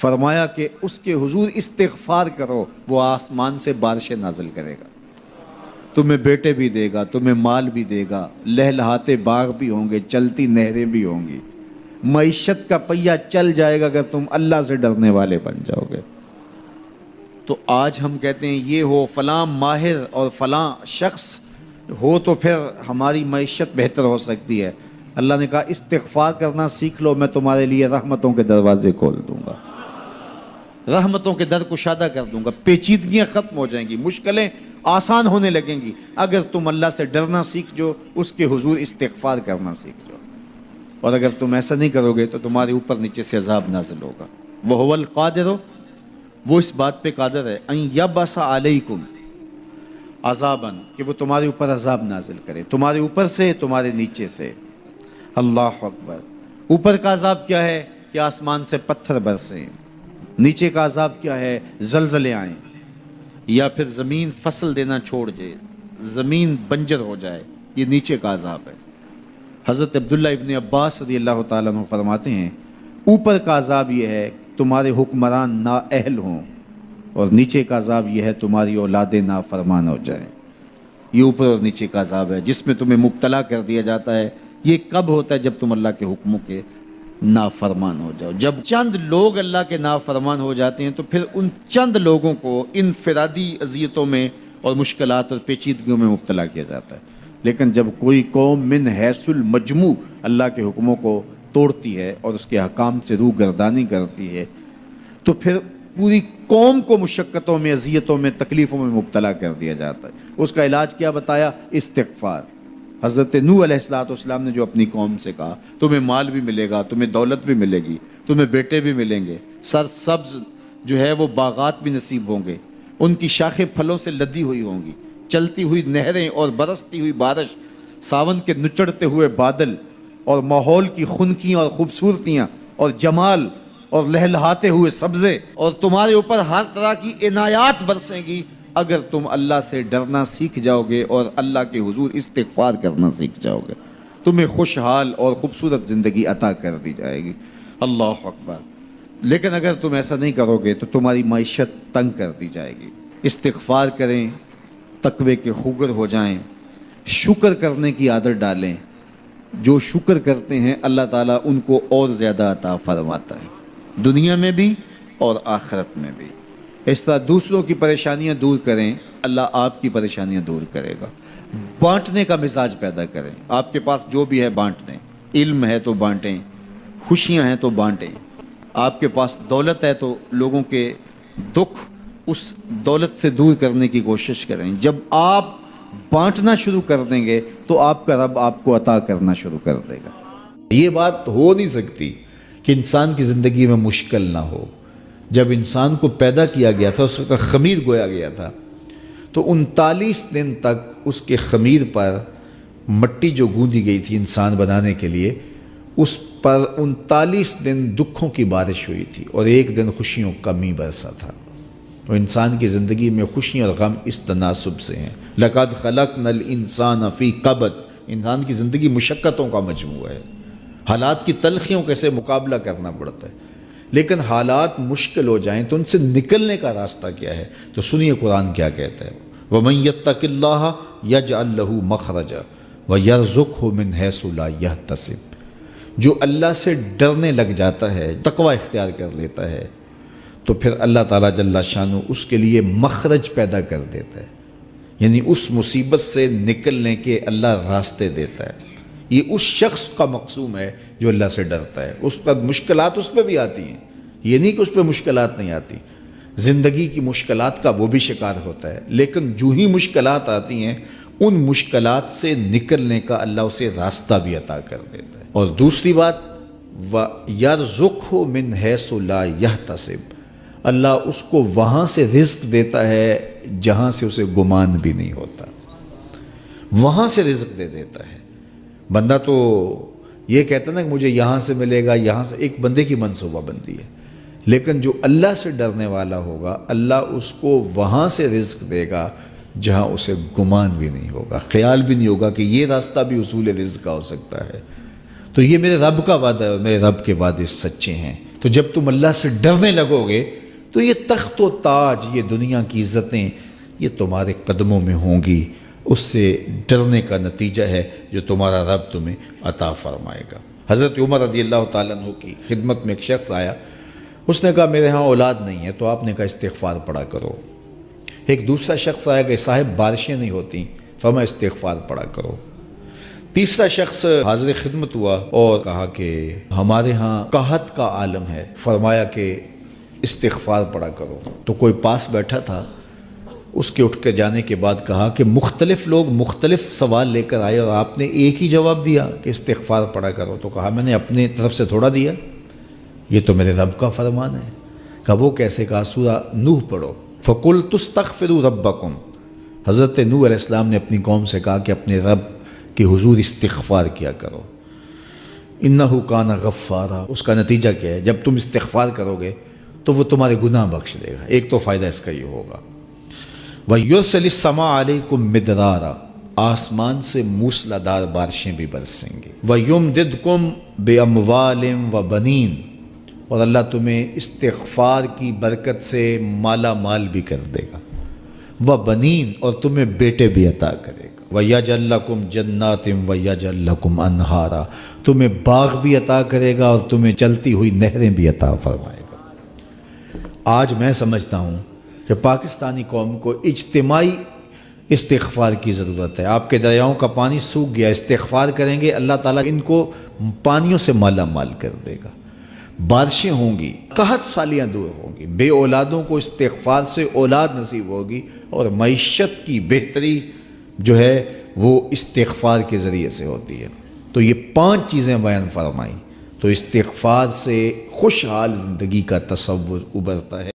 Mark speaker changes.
Speaker 1: فرمایا کہ اس کے حضور استغفار کرو، وہ آسمان سے بارشیں نازل کرے گا، تمہیں بیٹے بھی دے گا، تمہیں مال بھی دے گا، لہلہاتے باغ بھی ہوں گے، چلتی نہریں بھی ہوں گی، معیشت کا پہیہ چل جائے گا اگر تم اللہ سے ڈرنے والے بن جاؤ گے۔ تو آج ہم کہتے ہیں یہ ہو فلاں ماہر اور فلاں شخص ہو تو پھر ہماری معیشت بہتر ہو سکتی ہے۔ اللہ نے کہا استغفار کرنا سیکھ لو، میں تمہارے لیے رحمتوں کے دروازے کھول دوں گا، رحمتوں کے در کشادہ کر دوں گا، پیچیدگیاں ختم ہو جائیں گی، مشکلیں آسان ہونے لگیں گی اگر تم اللہ سے ڈرنا سیکھ جو، اس کے حضور استغفار کرنا سیکھ جو۔ اور اگر تم ایسا نہیں کرو گے تو تمہارے اوپر نیچے سے عذاب نازل ہوگا۔ وَهُوَ الْقَادِرُ، وہ اس بات پہ قادر ہے، ان یبعث علیکم عذاباً، کہ وہ تمہارے اوپر عذاب نازل کرے، تمہارے اوپر سے، تمہارے نیچے سے۔ اللہ اکبر۔ اوپر کا عذاب کیا ہے کہ آسمان سے پتھر برسیں، نیچے کا عذاب کیا ہے زلزلے آئیں، یا پھر زمین فصل دینا چھوڑ جائے، زمین بنجر ہو جائے، یہ نیچے کا عذاب ہے۔ حضرت عبداللہ ابن عباس رضی اللہ تعالیٰ عنہ فرماتے ہیں اوپر کا عذاب یہ ہے تمہارے حکمران نااہل ہوں، اور نیچے کا عذاب یہ ہے تمہاری اولادیں نافرمان ہو جائیں۔ یہ اوپر اور نیچے کا عذاب ہے جس میں تمہیں مبتلا کر دیا جاتا ہے۔ یہ کب ہوتا ہے؟ جب تم اللہ کے حکموں کے نافرمان ہو جاؤ۔ جب چند لوگ اللہ کے نافرمان ہو جاتے ہیں تو پھر ان چند لوگوں کو انفرادی اذیتوں میں اور مشکلات اور پیچیدگیوں میں مبتلا کیا جاتا ہے۔ لیکن جب کوئی قوم من حیث المجموع اللہ کے حکموں کو توڑتی ہے اور اس کے حکام سے روح گردانی کرتی ہے تو پھر پوری قوم کو مشقتوں میں، اذیتوں میں، تکلیفوں میں مبتلا کر دیا جاتا ہے۔ اس کا علاج کیا بتایا؟ استغفار۔ حضرت نوح علیہ السلام نے جو اپنی قوم سے کہا تمہیں مال بھی ملے گا، تمہیں دولت بھی ملے گی، تمہیں بیٹے بھی ملیں گے، سرسبز جو ہے وہ باغات بھی نصیب ہوں گے، ان کی شاخیں پھلوں سے لدی ہوئی ہوں گی، چلتی ہوئی نہریں اور برستی ہوئی بارش، ساون کے نچڑتے ہوئے بادل، اور ماحول کی خنکیاں اور خوبصورتیاں اور جمال اور لہلہاتے ہوئے سبزے، اور تمہارے اوپر ہر طرح کی عنایات برسیں گی اگر تم اللہ سے ڈرنا سیکھ جاؤ گے اور اللہ کے حضور استغفار کرنا سیکھ جاؤ گے، تمہیں خوشحال اور خوبصورت زندگی عطا کر دی جائے گی۔ اللہ اکبر۔ لیکن اگر تم ایسا نہیں کرو گے تو تمہاری معیشت تنگ کر دی جائے گی۔ استغفار کریں، تقوی کے خوگر ہو جائیں، شکر کرنے کی عادت ڈالیں۔ جو شکر کرتے ہیں اللہ تعالیٰ ان کو اور زیادہ عطا فرماتا ہے، دنیا میں بھی اور آخرت میں بھی۔ اس طرح دوسروں کی پریشانیاں دور کریں، اللہ آپ کی پریشانیاں دور کرے گا۔ بانٹنے کا مزاج پیدا کریں، آپ کے پاس جو بھی ہے بانٹ دیں، علم ہے تو بانٹیں، خوشیاں ہیں تو بانٹیں، آپ کے پاس دولت ہے تو لوگوں کے دکھ اس دولت سے دور کرنے کی کوشش کریں۔ جب آپ بانٹنا شروع کر دیں گے تو آپ کا رب آپ کو عطا کرنا شروع کر دے گا۔ یہ بات ہو نہیں سکتی کہ انسان کی زندگی میں مشکل نہ ہو۔ جب انسان کو پیدا کیا گیا تھا، اس کا خمیر گویا گیا تھا، تو 39 دن تک اس کے خمیر پر مٹی جو گوندی گئی تھی انسان بنانے کے لیے، اس پر 39 دن دکھوں کی بارش ہوئی تھی اور ایک دن خوشیوں کا می برسا تھا۔ تو انسان کی زندگی میں خوشیاں اور غم اس تناسب سے ہیں۔ لَقَدْ خَلَقْنَا الْإِنسَانَ فِي قَبْضٍ، انسان کی زندگی مشقتوں کا مجموعہ ہے، حالات کی تلخیوں کے سے مقابلہ کرنا پڑتا ہے۔ لیکن حالات مشکل ہو جائیں تو ان سے نکلنے کا راستہ کیا ہے؟ تو سنیے قرآن کیا کہتا ہے، وَمَن يَتَّقِ اللَّهَ يَجْعَلْ لَهُ مَخْرَجًا وَيَرْزُقْهُ مِنْ حَيْثُ لَا يَحْتَسِبُ۔ جو اللہ سے ڈرنے لگ جاتا ہے، تقوی اختیار کر لیتا ہے، تو پھر اللہ تعالیٰ جل شانہ اس کے لیے مخرج پیدا کر دیتا ہے، یعنی اس مصیبت سے نکلنے کے اللہ راستے دیتا ہے۔ یہ اس شخص کا مقصوم ہے جو اللہ سے ڈرتا ہے۔ اس پر مشکلات اس پہ بھی آتی ہیں، یہ نہیں کہ اس پہ مشکلات نہیں آتی، زندگی کی مشکلات کا وہ بھی شکار ہوتا ہے، لیکن جو ہی مشکلات آتی ہیں ان مشکلات سے نکلنے کا اللہ اسے راستہ بھی عطا کر دیتا ہے۔ اور دوسری بات، وَيَرْزُقْهُ مِنْ حَيْثُ لَا يَحْتَسِبُ، اللہ اس کو وہاں سے رزق دیتا ہے جہاں سے اسے گمان بھی نہیں ہوتا، وہاں سے رزق دے دیتا ہے۔ بندہ تو یہ کہتا نا کہ مجھے یہاں سے ملے گا، یہاں سے، ایک بندے کی منصوبہ بندی ہے، لیکن جو اللہ سے ڈرنے والا ہوگا اللہ اس کو وہاں سے رزق دے گا جہاں اسے گمان بھی نہیں ہوگا، خیال بھی نہیں ہوگا کہ یہ راستہ بھی حصول رزق کا ہو سکتا ہے۔ تو یہ میرے رب کا وعدہ ہے اور میرے رب کے وعدے سچے ہیں۔ تو جب تم اللہ سے ڈرنے لگو گے تو یہ تخت و تاج، یہ دنیا کی عزتیں، یہ تمہارے قدموں میں ہوں گی۔ اس سے ڈرنے کا نتیجہ ہے جو تمہارا رب تمہیں عطا فرمائے گا۔ حضرت عمر رضی اللہ تعالیٰ عنہ کی خدمت میں ایک شخص آیا، اس نے کہا میرے ہاں اولاد نہیں ہے، تو آپ نے کہا استغفار پڑھا کرو۔ ایک دوسرا شخص آیا کہ صاحب بارشیں نہیں ہوتی، فرمایا استغفار پڑھا کرو۔ تیسرا شخص حاضر خدمت ہوا اور کہا کہ ہمارے ہاں قحط کا عالم ہے، فرمایا کہ استغفار پڑھا کرو۔ تو کوئی پاس بیٹھا تھا، اس کے اٹھ کے جانے کے بعد کہا کہ مختلف لوگ مختلف سوال لے کر آئے اور آپ نے ایک ہی جواب دیا کہ استغفار پڑھا کرو۔ تو کہا میں نے اپنے طرف سے تھوڑا دیا، یہ تو میرے رب کا فرمان ہے۔ کہا وہ کیسے؟ کہا سورہ نوح پڑھو، فَقُلْتُ اسْتَغْفِرُوا رَبَّكُمْ۔ حضرت نوح علیہ السلام نے اپنی قوم سے کہا کہ اپنے رب کے حضور استغفار کیا کرو، اِنَّهُ كَانَ غَفَّارًا۔ اس کا نتیجہ کیا ہے؟ جب تم استغفار کرو گے تو وہ تمہارے گناہ بخش دے گا۔ ایک تو فائدہ اس کا یہ ہوگا، وَيُرْسِلِ السَّمَاءَ عَلَيْكُمْ مِدْرَارًا، آسمان سے موسلا دار بارشیں بھی برسیں گی، وَيُمْدِدْكُمْ بِأَمْوَالٍ وَبَنِينَ، اور اللہ تمہیں استغفار کی برکت سے مالا مال بھی کر دے گا، وَبَنِينَ، اور تمہیں بیٹے بھی عطا کرے گا، وَيَجْعَلْ لَكُمْ جَنَّاتٍ وَيَجْعَلْ لَكُمْ أَنْهَارًا، تمہیں باغ بھی عطا کرے گا اور تمہیں چلتی ہوئی نہریں بھی عطا فرمائے گا۔ آج میں سمجھتا ہوں کہ پاکستانی قوم کو اجتماعی استغفار کی ضرورت ہے۔ آپ کے دریاؤں کا پانی سوکھ گیا، استغفار کریں گے اللہ تعالیٰ ان کو پانیوں سے مالا مال کر دے گا، بارشیں ہوں گی، قحط سالیاں دور ہوں گی، بے اولادوں کو استغفار سے اولاد نصیب ہوگی، اور معیشت کی بہتری جو ہے وہ استغفار کے ذریعے سے ہوتی ہے۔ تو یہ 5 چیزیں بیان فرمائیں، تو استغفار سے خوشحال زندگی کا تصور ابھرتا ہے۔